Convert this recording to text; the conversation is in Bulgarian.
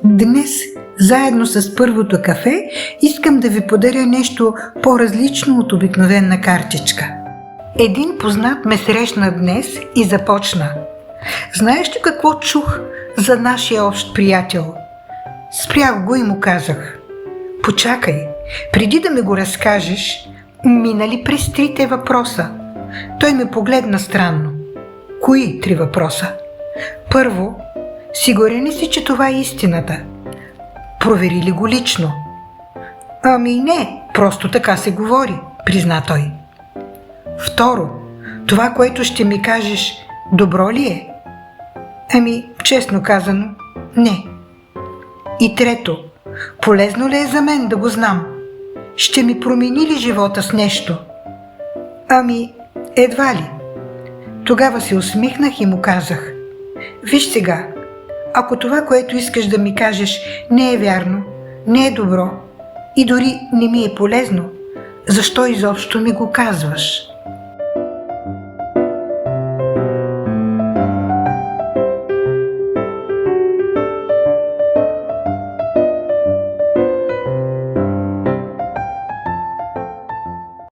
Днес, заедно с първото кафе, искам да ви подаря нещо по-различно от обикновена картичка. Един познат ме срещна днес и започна. Знаеш ли какво чух за нашия общ приятел? Спрях го и му казах. Почакай, преди да ми го разкажеш, минали през 3 въпроса. Той ме погледна странно. Кои 3 въпроса? Първо, сигурен ли си, че това е истината? Провери ли го лично? Ами не, просто така се говори, призна той. Второ, това, което ще ми кажеш, добро ли е? Ами, честно казано, не. И трето, полезно ли е за мен да го знам? Ще ми промени ли живота с нещо? Ами, едва ли. Тогава се усмихнах и му казах. Виж сега, ако това, което искаш да ми кажеш, не е вярно, не е добро и дори не ми е полезно, защо изобщо ми го казваш?